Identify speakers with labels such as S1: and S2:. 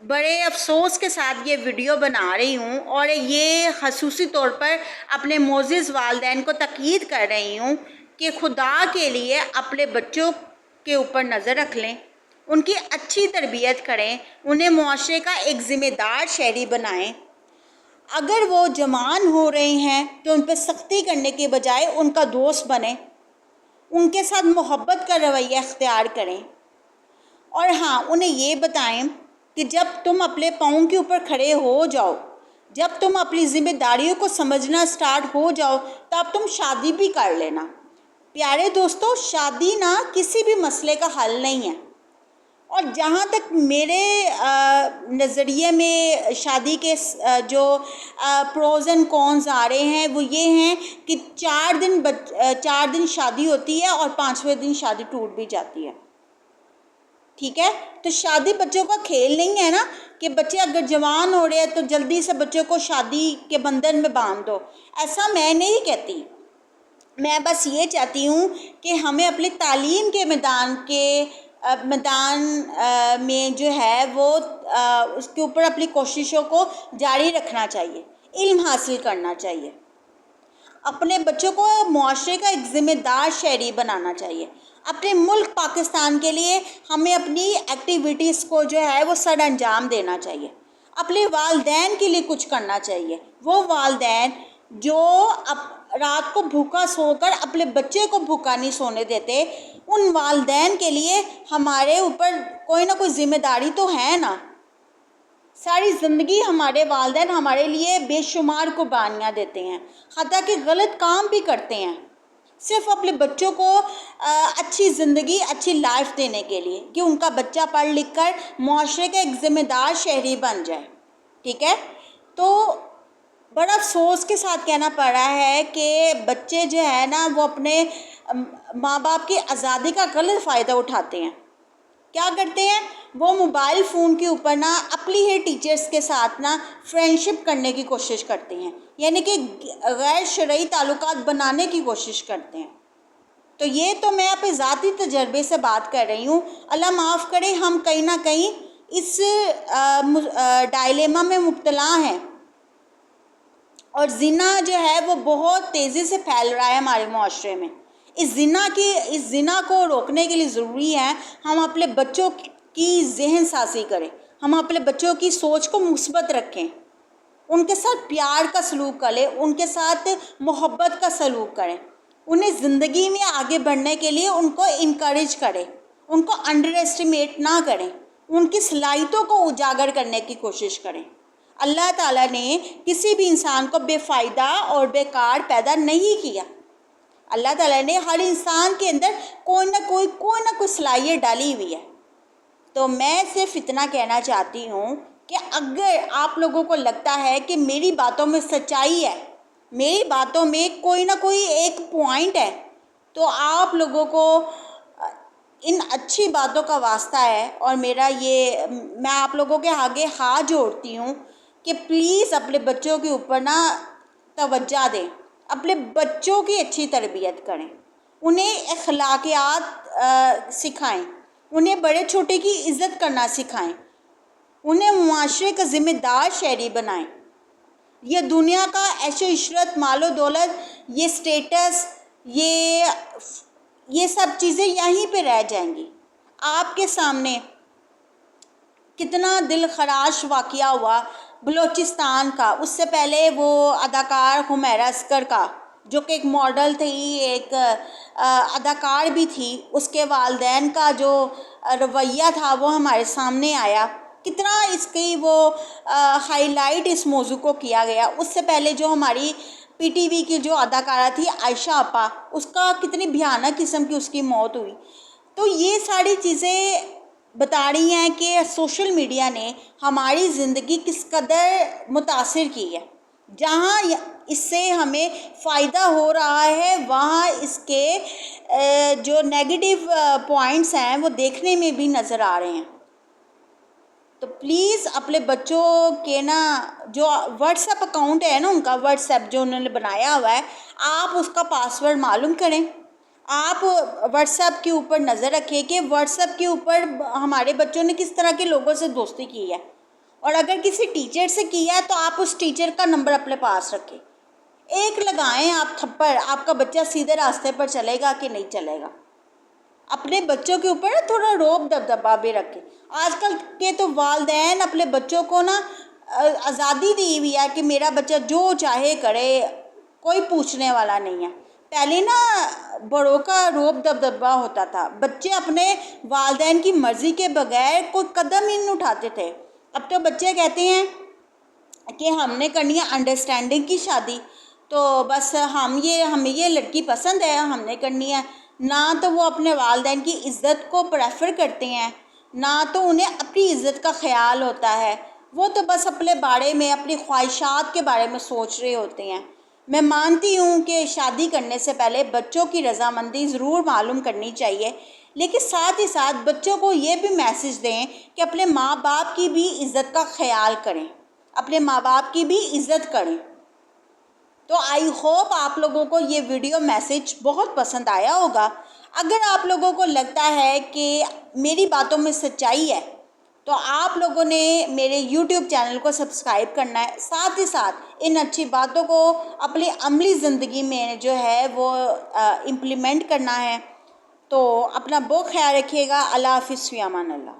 S1: بڑے افسوس کے ساتھ یہ ویڈیو بنا رہی ہوں اور یہ خصوصی طور پر اپنے معزز والدین کو تاکید کر رہی ہوں کہ خدا کے لیے اپنے بچوں کے اوپر نظر رکھ لیں، ان کی اچھی تربیت کریں، انہیں معاشرے کا ایک ذمہ دار شہری بنائیں۔ اگر وہ جوان ہو رہے ہیں تو ان پہ سختی کرنے کے بجائے ان کا دوست بنیں، ان کے ساتھ محبت کا رویہ اختیار کریں، اور ہاں انہیں یہ بتائیں کہ جب تم اپنے پاؤں کے اوپر کھڑے ہو جاؤ، جب تم اپنی ذمہ داریوں کو سمجھنا سٹارٹ ہو جاؤ، تب تم شادی بھی کر لینا۔ پیارے دوستو، شادی نہ کسی بھی مسئلے کا حل نہیں ہے، اور جہاں تک میرے نظریے میں شادی کے جو پروز اینڈ کونز آ رہے ہیں وہ یہ ہیں کہ 4 دن شادی ہوتی ہے اور 5ویں دن شادی ٹوٹ بھی جاتی ہے، ٹھیک ہے؟ تو شادی بچوں کا کھیل نہیں ہے نا کہ بچے اگر جوان ہو رہے ہیں تو جلدی سے بچوں کو شادی کے بندھن میں باندھ دو، ایسا میں نہیں کہتی۔ میں بس یہ چاہتی ہوں کہ ہمیں اپنے تعلیم کے میدان میں جو ہے وہ اس کے اوپر اپنی کوششوں کو جاری رکھنا چاہیے، علم حاصل کرنا چاہیے، اپنے بچوں کو معاشرے کا ایک ذمہ دار شہری بنانا چاہیے۔ اپنے ملک پاکستان کے لیے ہمیں اپنی ایکٹیویٹیز کو جو ہے وہ سر انجام دینا چاہیے، اپنے والدین کے لیے کچھ کرنا چاہیے۔ وہ والدین جو رات کو بھوکا سو کر اپنے بچے کو بھوکا نہیں سونے دیتے، ان والدین کے لیے ہمارے اوپر کوئی نہ کوئی ذمہ داری تو ہے نا۔ ساری زندگی ہمارے والدین ہمارے لیے بے شمار قربانیاں دیتے ہیں، حتیٰ کہ غلط کام بھی کرتے ہیں، صرف اپنے بچوں کو اچھی زندگی، اچھی لائف دینے کے لیے کہ ان کا بچہ پڑھ لکھ کر معاشرے کا ایک ذمہ دار شہری بن جائے، ٹھیک ہے؟ تو بڑا افسوس کے ساتھ کہنا پڑ رہا ہے کہ بچے جو ہے نا وہ اپنے ماں باپ کی آزادی کا غلط فائدہ اٹھاتے ہیں۔ کیا کرتے ہیں؟ وہ موبائل فون کے اوپر نا اپنی ہی ٹیچرز کے ساتھ نا فرینڈشپ کرنے کی کوشش کرتے ہیں، یعنی کہ غیر شرعی تعلقات بنانے کی کوشش کرتے ہیں۔ تو یہ تو میں اپنے ذاتی تجربے سے بات کر رہی ہوں، اللہ معاف کرے ہم کہیں نہ کہیں اس ڈائلیما میں مبتلا ہیں، اور زنا جو ہے وہ بہت تیزی سے پھیل رہا ہے ہمارے معاشرے میں۔ اس زنا کو روکنے کے لیے ضروری ہے ہم اپنے بچوں کی ذہن سازی کریں، ہم اپنے بچوں کی سوچ کو مثبت رکھیں، ان کے ساتھ پیار کا سلوک کریں، ان کے ساتھ محبت کا سلوک کریں، انہیں زندگی میں آگے بڑھنے کے لیے ان کو انکریج کریں، ان کو انڈر ایسٹیمیٹ نہ کریں، ان کی صلاحیتوں کو اجاگر کرنے کی کوشش کریں۔ اللہ تعالیٰ نے کسی بھی انسان کو بے فائدہ اور بیکار پیدا نہیں کیا۔ اللہ تعالیٰ نے ہر انسان کے اندر کوئی نہ کوئی صلاحیت ڈالی ہوئی ہے۔ تو میں صرف اتنا کہنا چاہتی ہوں کہ اگر آپ لوگوں کو لگتا ہے کہ میری باتوں میں سچائی ہے، میری باتوں میں کوئی نہ کوئی ایک پوائنٹ ہے، تو آپ لوگوں کو ان اچھی باتوں کا واسطہ ہے، اور میں آپ لوگوں کے آگے ہاتھ جوڑتی ہوں کہ پلیز اپنے بچوں کے اوپر نا توجہ دیں، اپنے بچوں کی اچھی تربیت کریں، انہیں اخلاقیات سکھائیں، انہیں بڑے چھوٹے کی عزت کرنا سکھائیں، انہیں معاشرے کا ذمہ دار شہری بنائیں۔ یہ دنیا کا عیش و عشرت، مال و دولت، یہ سٹیٹس، یہ سب چیزیں یہیں پہ رہ جائیں گی۔ آپ کے سامنے کتنا دل خراش واقعہ ہوا بلوچستان کا، اس سے پہلے وہ اداکار حمیرہ اصغر کا، جو کہ ایک ماڈل تھی، ایک اداکار بھی تھی، اس کے والدین کا جو رویہ تھا وہ ہمارے سامنے آیا، کتنا اس کی وہ ہائی لائٹ اس موضوع کو کیا گیا۔ اس سے پہلے جو ہماری پی ٹی وی کی جو اداکارہ تھی عائشہ آپا، اس کا کتنی بھیانک قسم کی اس کی موت ہوئی۔ تو یہ ساری چیزیں بتا رہی ہیں کہ سوشل میڈیا نے ہماری زندگی کس قدر متاثر کی ہے۔ جہاں اس سے ہمیں فائدہ ہو رہا ہے وہاں اس کے جو نیگیٹو پوائنٹس ہیں وہ دیکھنے میں بھی نظر آ رہے ہیں۔ تو پلیز اپنے بچوں کے نا جو واٹس ایپ اکاؤنٹ ہے نا، ان کا واٹس ایپ جو انہوں نے بنایا ہوا ہے، آپ اس کا پاسورڈ معلوم کریں، آپ واٹس ایپ کے اوپر نظر رکھیں کہ واٹس ایپ کے اوپر ہمارے بچوں نے کس طرح کے لوگوں سے دوستی کی ہے، اور اگر کسی ٹیچر سے کیا ہے تو آپ اس ٹیچر کا نمبر اپنے پاس رکھیں. ایک لگائیں آپ تھپڑ، آپ کا بچہ سیدھے راستے پر چلے گا کہ نہیں چلے گا. اپنے بچوں کے اوپر نا تھوڑا روب دبدبا بھی رکھیں. آج کل کے تو والدین اپنے بچوں کو نا آزادی دی ہوئی ہے کہ میرا بچہ جو چاہے کرے، کوئی پوچھنے والا نہیں ہے. پہلے نا بڑوں کا روب دبدبا ہوتا تھا، بچے اپنے والدین کی مرضی کے بغیر کوئی قدم ہی نہیں اٹھاتے تھے. اب تو بچے کہتے ہیں کہ ہم نے کرنی ہے انڈرسٹینڈنگ کی شادی، تو بس ہمیں یہ لڑکی پسند ہے، ہم نے کرنی ہے. نہ تو وہ اپنے والدین کی عزت کو پریفر کرتے ہیں، نہ تو انہیں اپنی عزت کا خیال ہوتا ہے. وہ تو بس اپنے بارے میں، اپنی خواہشات کے بارے میں سوچ رہے ہوتے ہیں. میں مانتی ہوں کہ شادی کرنے سے پہلے بچوں کی رضامندی ضرور معلوم کرنی چاہیے، لیکن ساتھ ہی ساتھ بچوں کو یہ بھی میسج دیں کہ اپنے ماں باپ کی بھی عزت کا خیال کریں، اپنے ماں باپ کی بھی عزت کریں. تو آئی ہوپ آپ لوگوں کو یہ ویڈیو میسج بہت پسند آیا ہوگا. اگر آپ لوگوں کو لگتا ہے کہ میری باتوں میں سچائی ہے تو آپ لوگوں نے میرے یوٹیوب چینل کو سبسکرائب کرنا ہے، ساتھ ہی ساتھ ان اچھی باتوں کو اپنی عملی زندگی میں جو ہے وہ امپلیمنٹ کرنا ہے. تو اپنا بہت خیال رکھیے گا. اللہ حافظ، فی امان اللہ.